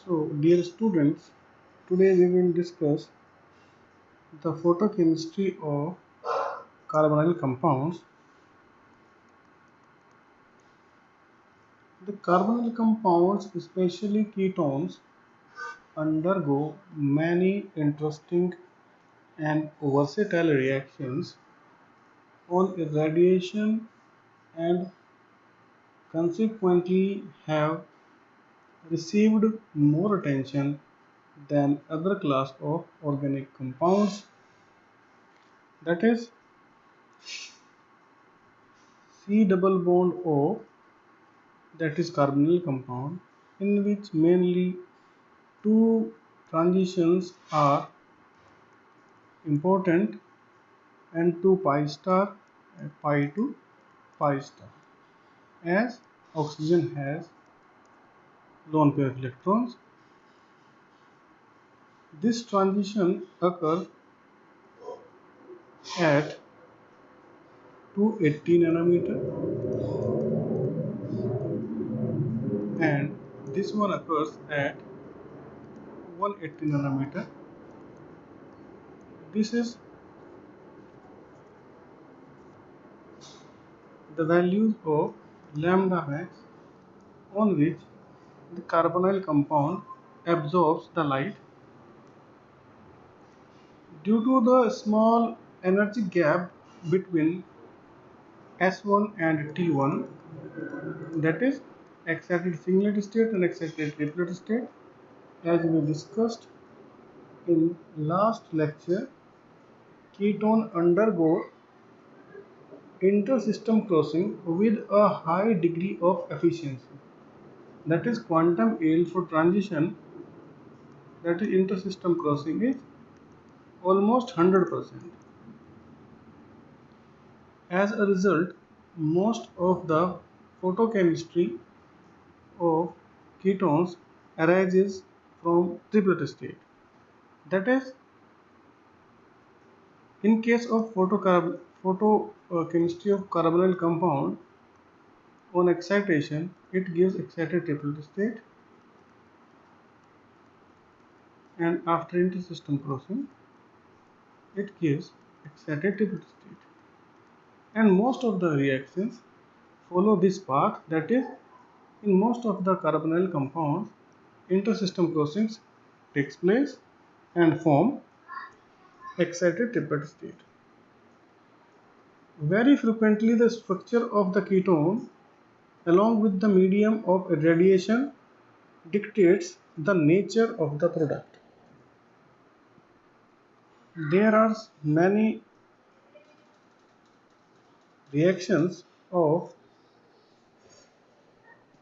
So, dear students, today we will discuss the photochemistry of carbonyl compounds. The carbonyl compounds, especially ketones, undergo many interesting and versatile reactions on irradiation and consequently have received more attention than other class of organic compounds, that is C double bond O, that is carbonyl compound, in which mainly two transitions are important, N2 pi star and pi to pi star, as oxygen has lone pair of electrons. This transition occurs at 280 nanometer and this one occurs at 180 nanometer. This is the values of lambda max on which the carbonyl compound absorbs the light. Due to the small energy gap between S1 and T1, that is excited singlet state and excited triplet state, as we discussed in last lecture, ketone undergo intersystem crossing with a high degree of efficiency. That is quantum yield for transition, that is intersystem crossing, is almost 100%. As a result, most of the photochemistry of ketones arises from triplet state. That is, in case of photochemistry of carbonyl compound, on excitation, it gives excited triplet state, and after intersystem crossing, it gives excited triplet state. And most of the reactions follow this path, that is, in most of the carbonyl compounds, intersystem crossings takes place and form excited triplet state. Very frequently, the structure of the ketone along with the medium of irradiation dictates the nature of the product. There are many reactions of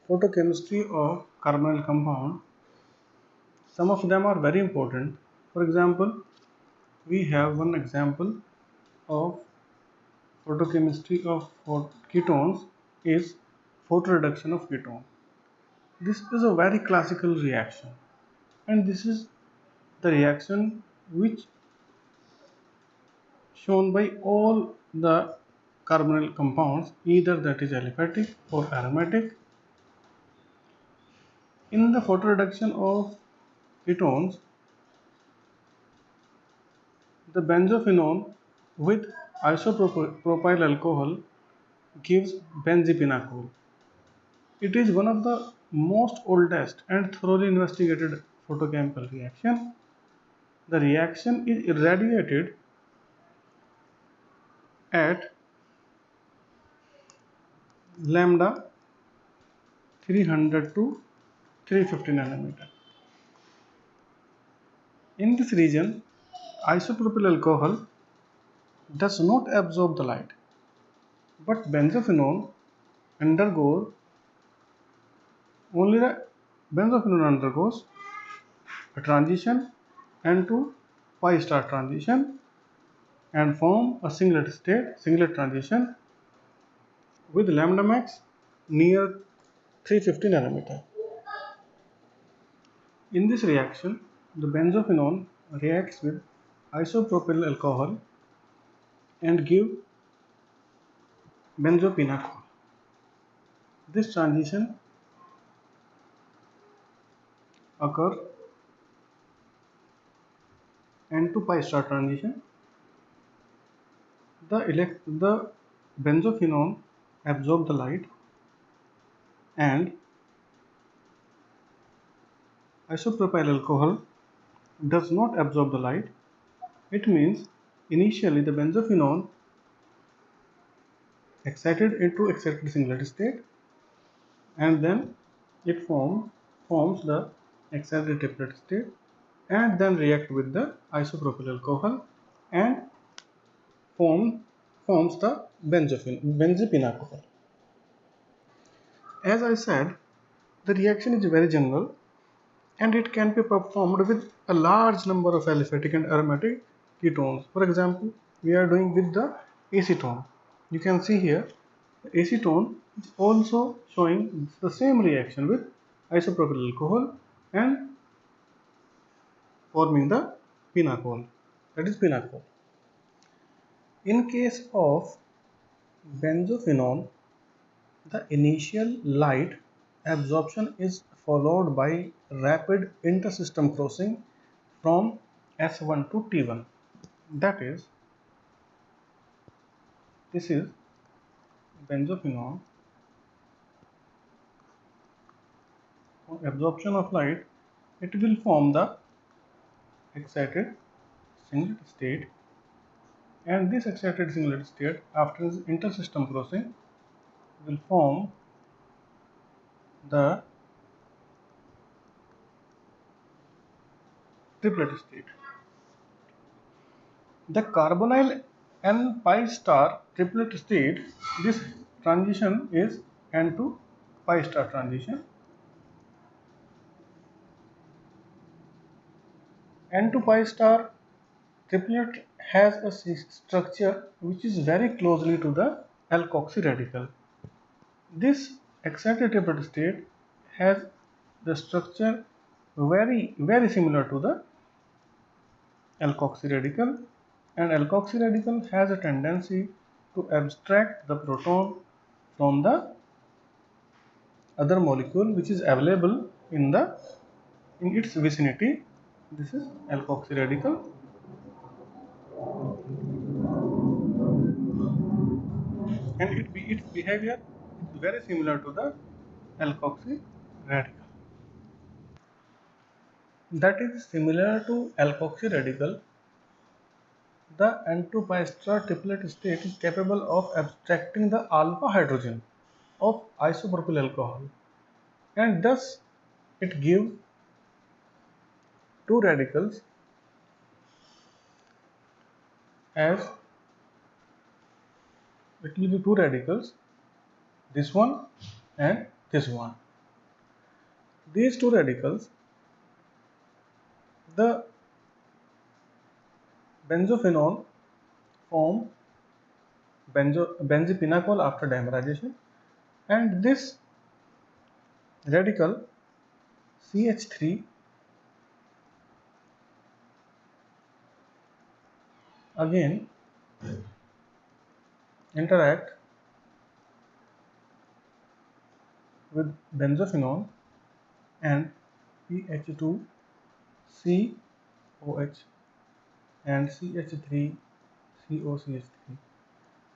photochemistry of carbonyl compound. Some of them are very important. For example, we have one example of photochemistry of ketones is photoreduction of ketone. This is a very classical reaction, and this is the reaction which shown by all the carbonyl compounds, either that is aliphatic or aromatic. In the photoreduction of ketones, the benzophenone with isopropyl alcohol gives benzophenacol. It is one of the most oldest and thoroughly investigated photochemical reaction. The reaction is irradiated at lambda 300 to 350 nanometer. In this region, isopropyl alcohol does not absorb the light, but benzophenone undergoes only the benzophenone undergoes a transition N2 pi star transition and form a singlet transition with lambda max near 350 nanometer. In this reaction, the benzophenone reacts with isopropyl alcohol and give benzophenacol. This transition occur N to pi star transition, the benzophenone absorb the light and isopropyl alcohol does not absorb the light. It means initially the benzophenone excited into excited singlet state, and then it forms the excited triplet state, and then react with the isopropyl alcohol and form, forms the benzophenone alcohol. As I said, the reaction is very general and it can be performed with a large number of aliphatic and aromatic ketones. For example, we are doing with the acetone. You can see here the acetone is also showing the same reaction with isopropyl alcohol and forming the pinacol, that is pinacol. In case of benzophenone, the initial light absorption is followed by rapid intersystem crossing from S1 to T1. That is, this is benzophenone. On absorption of light, it will form the excited singlet state, and this excited singlet state after intersystem crossing will form the triplet state. The carbonyl N pi star triplet state, this transition is N to pi star transition. N to pi star triplet has a structure which is very closely to the alkoxy radical. This excited triplet state has the structure very similar to the alkoxy radical, and alkoxy radical has a tendency to abstract the proton from the other molecule which is available in its vicinity. This is alkoxy radical, and its behavior is very similar to the alkoxy radical. That is similar to alkoxy radical. The N2 pi star triplet state is capable of abstracting the alpha hydrogen of isopropyl alcohol, and thus it gives two radicals as it will be two radicals, this one and this one. These two radicals, the benzophenone form benzopinacol after dimerization, and this radical CH3 again interact with benzophenone and PH2COH and CH3COCH3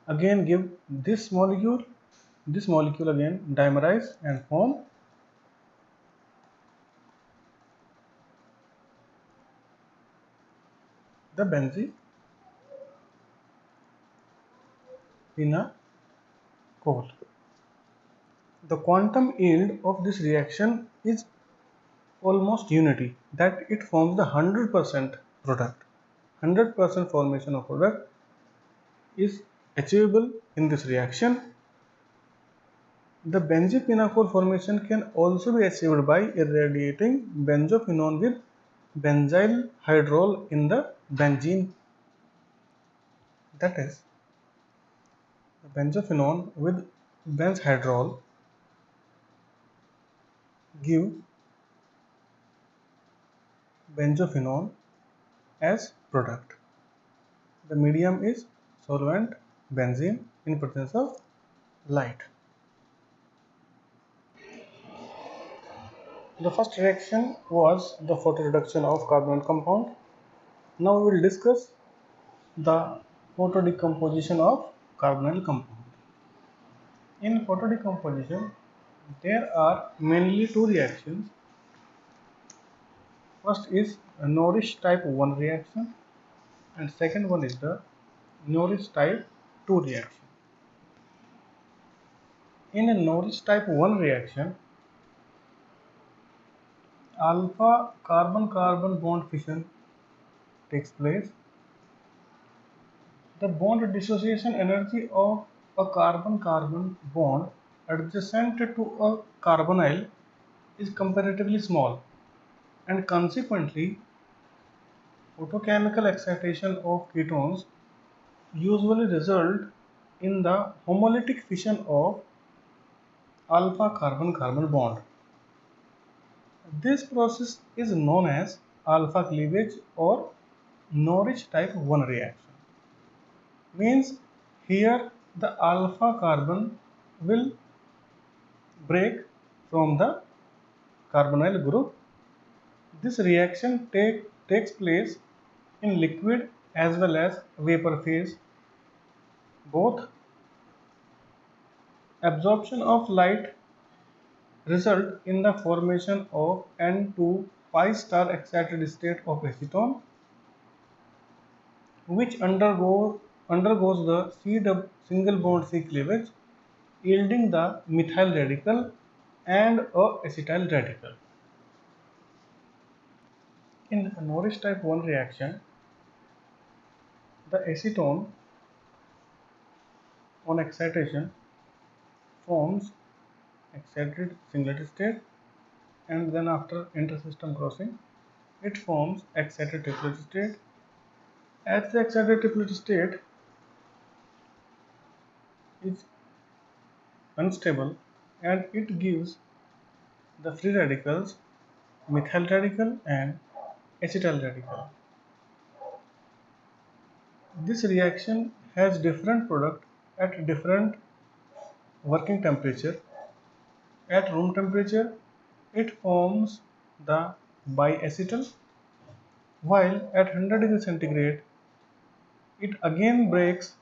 again give this molecule again dimerize and form the benzophenacol. The quantum yield of this reaction is almost unity, that it forms the 100% product. 100% formation of product is achievable in this reaction. The benzophenacol formation can also be achieved by irradiating benzophenone with benzyl hydrol in the benzene. That is, the benzophenone with benzhydrol give benzophenone as product. The medium is solvent benzene in presence of light. The first reaction was the photoreduction of carbonyl compound. Now we will discuss the photodecomposition of carbonyl compound. In photodecomposition, there are mainly two reactions. First is a Norris type 1 reaction and second one is the Norris type 2 reaction. In a Norris type 1 reaction, alpha carbon-carbon bond fission takes place. The bond dissociation energy of a carbon-carbon bond adjacent to a carbonyl is comparatively small, and consequently photochemical excitation of ketones usually result in the homolytic fission of alpha carbon-carbon bond. This process is known as alpha cleavage or Norris type 1 reaction. Means here the alpha carbon will break from the carbonyl group. This reaction takes place in liquid as well as vapor phase. Both absorption of light result in the formation of N2 pi star excited state of acetone, which undergoes the single bond C cleavage, yielding the methyl radical and a acetyl radical. In Norris type 1 reaction, the acetone on excitation forms excited singlet state, and then after intersystem crossing it forms excited triplet state. As the excited triplet state is unstable and it gives the free radicals methyl radical and acetyl radical. This reaction has different product at different working temperature. At room temperature it forms the biacetal, while at 100 degrees centigrade it again breaks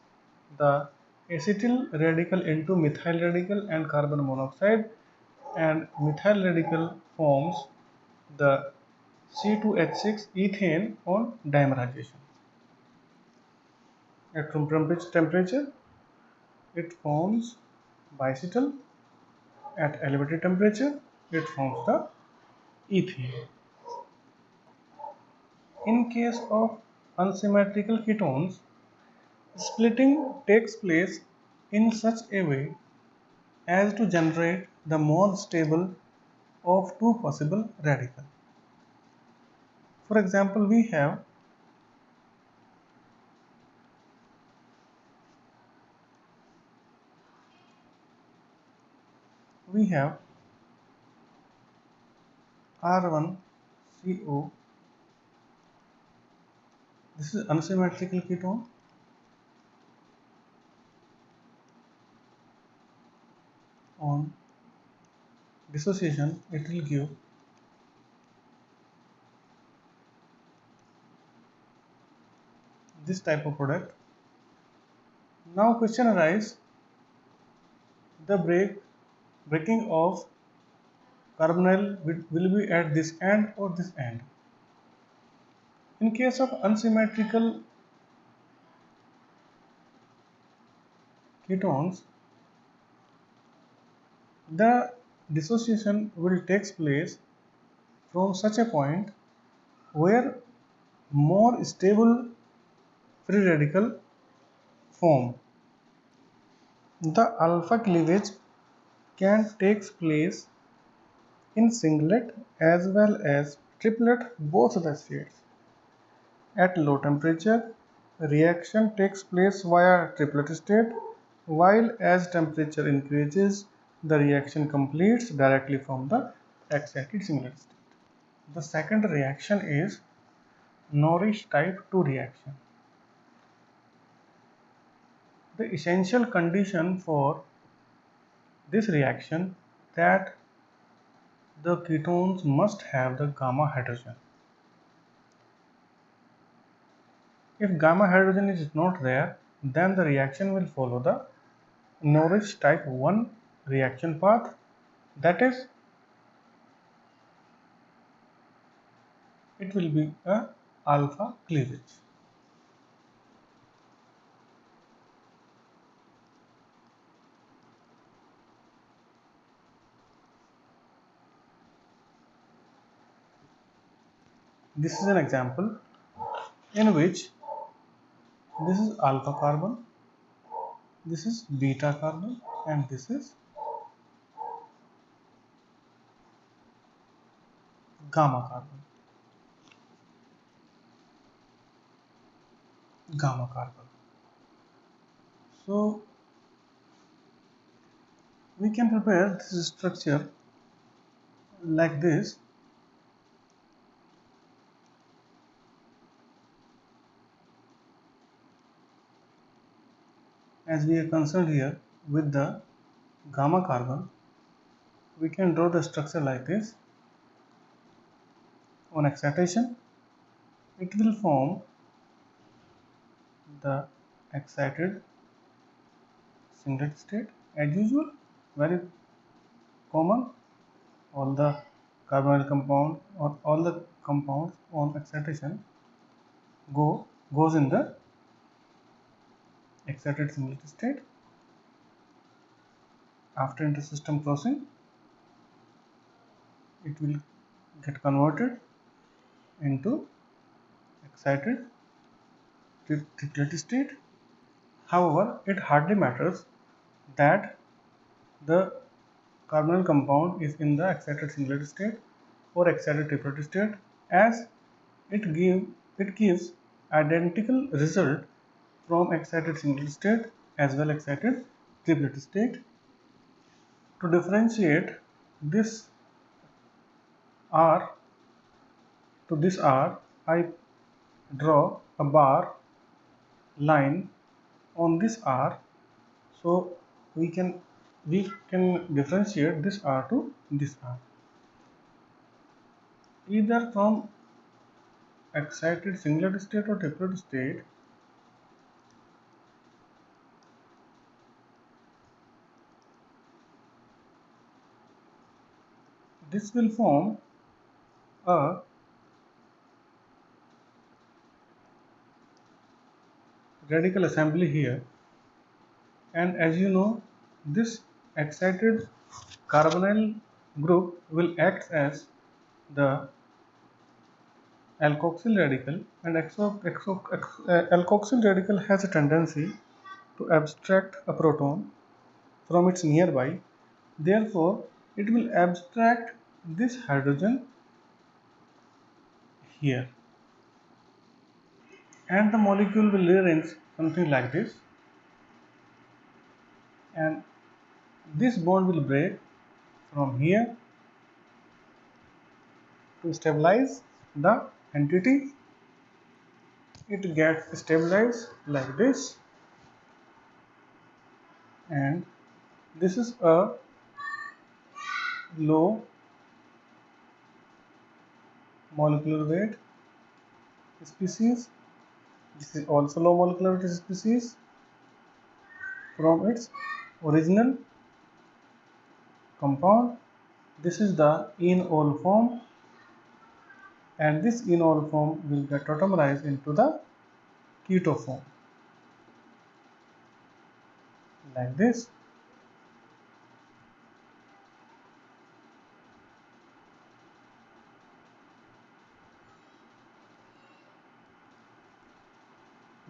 the acetyl radical into methyl radical and carbon monoxide, and methyl radical forms the C2H6 ethane on dimerization. At room temperature it forms biacetal. At elevated temperature it forms the ethane. In case of unsymmetrical ketones, splitting takes place in such a way as to generate the more stable of two possible radicals. For example, we have R1CO. This is unsymmetrical ketone. On dissociation, it will give this type of product. Now question arises, the breaking of carbonyl will be at this end or this end. In case of unsymmetrical ketones, the dissociation will take place from such a point where more stable free radical form. The alpha cleavage can take place in singlet as well as triplet, both the states. At low temperature, reaction takes place via triplet state, while as temperature increases, the reaction completes directly from the excited singlet state. The second reaction is Norris type 2 reaction. The essential condition for this reaction that the ketones must have the gamma hydrogen. If gamma hydrogen is not there, then the reaction will follow the Norris type 1 reaction path, that is, it will be a alpha cleavage. This is an example in which this is alpha carbon, this is beta carbon, and this is gamma carbon. Gamma carbon. So we can prepare this structure like this. As we are concerned here with the gamma carbon, we can draw the structure like this. On excitation, it will form the excited singlet state as usual, very common. All the carbonyl compound or all the compounds on excitation goes in the excited singlet state. After intersystem crossing, it will get converted into excited triplet state. However, it hardly matters that the carbonyl compound is in the excited singlet state or excited triplet state, as it gives identical result from excited singlet state as well excited triplet state. To differentiate this R to this R, I draw a bar line on this R, so we can differentiate this R to this R either from excited singlet state or triplet state. This will form a radical assembly here, and as you know, this excited carbonyl group will act as the alkoxyl radical, and alkoxyl radical has a tendency to abstract a proton from its nearby. Therefore, it will abstract this hydrogen here, and the molecule will rearrange something like this, and this bond will break from here to stabilize the entity. It gets stabilized like this, and this is a low molecular weight species. This is also low molecular weight species from its original compound. This is the enol form, and this enol form will get tautomerized into the keto form like this.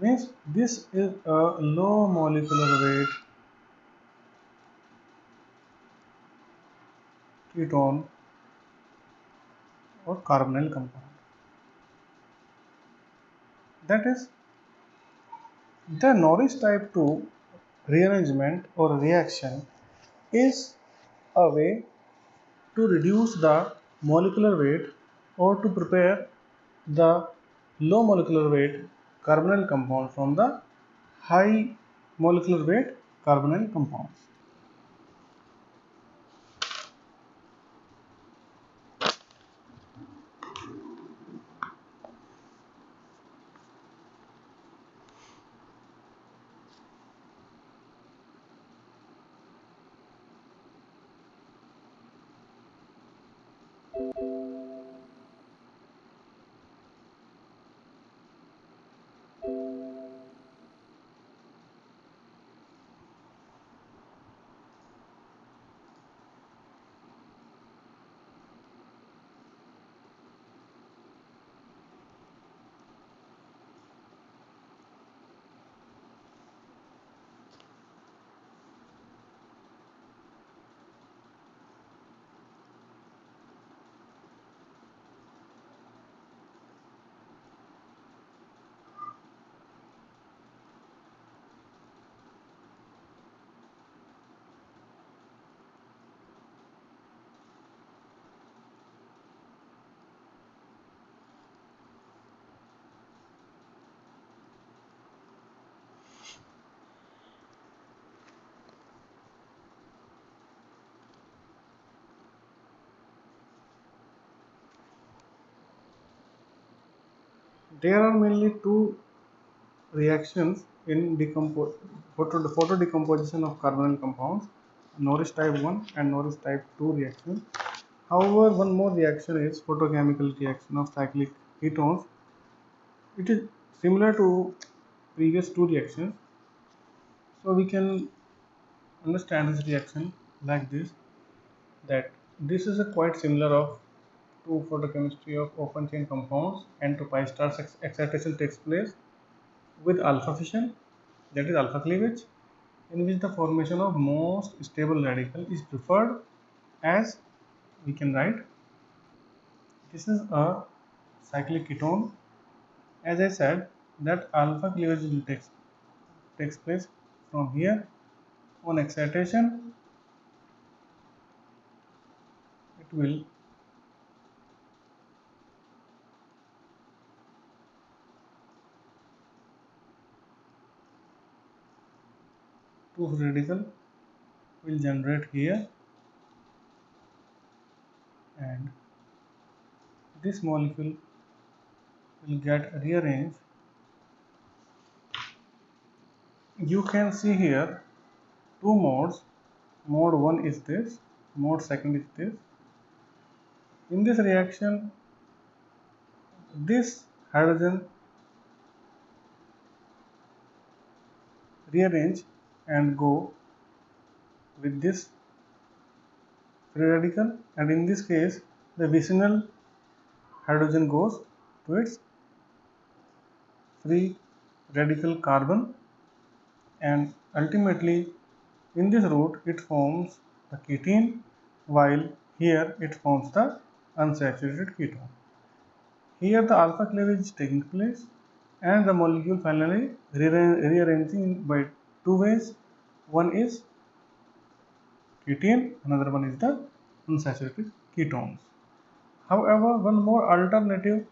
Means this is a low molecular weight ketone or carbonyl compound. That is, the Norris type 2 rearrangement or reaction is a way to reduce the molecular weight or to prepare the low molecular weight carbonyl compound from the high molecular weight carbonyl compounds. There are mainly two reactions in photo decomposition of carbonyl compounds, Norris type 1 and Norris type 2 reaction. However, one more reaction is photochemical reaction of cyclic ketones. It is similar to previous two reactions, so we can understand this reaction like this, that this is a quite similar of to photochemistry of open chain compounds, and to pi star excitation takes place with alpha fission, that is alpha cleavage, in which the formation of most stable radical is preferred, as we can write this is a cyclic ketone. As I said, that alpha cleavage will takes place from here. On excitation, it will two radical will generate here, and this molecule will get rearranged. You can see here two modes. Mode 1 is this, mode 2 is this. In this reaction, this hydrogen rearrange and go with this free radical, and in this case the vicinal hydrogen goes to its free radical carbon, and ultimately in this route it forms the ketene, while here it forms the unsaturated ketone. Here the alpha cleavage is taking place, and the molecule finally rearranging by two ways. One is ketene, another one is the unsaturated ketones. However, one more alternative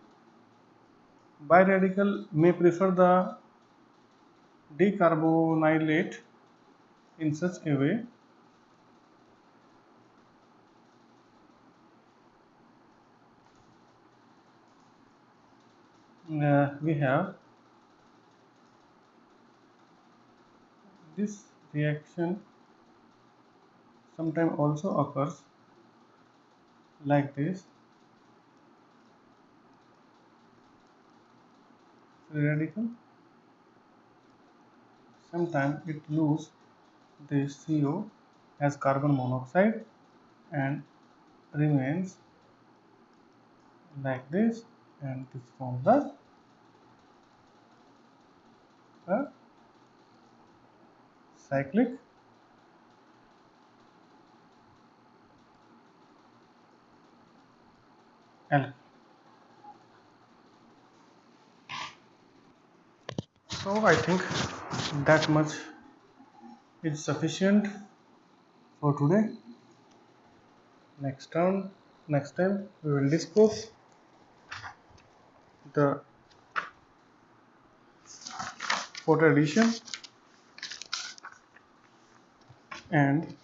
biradical may prefer the decarbonylate in such a way we have this reaction sometimes also occurs like this. Free radical, sometimes it lose this CO as carbon monoxide and remains like this, and this forms the cyclic alkyl. So I think that much is sufficient for today. Next time we will discuss the photo addition and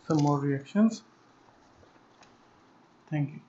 some more reactions. Thank you.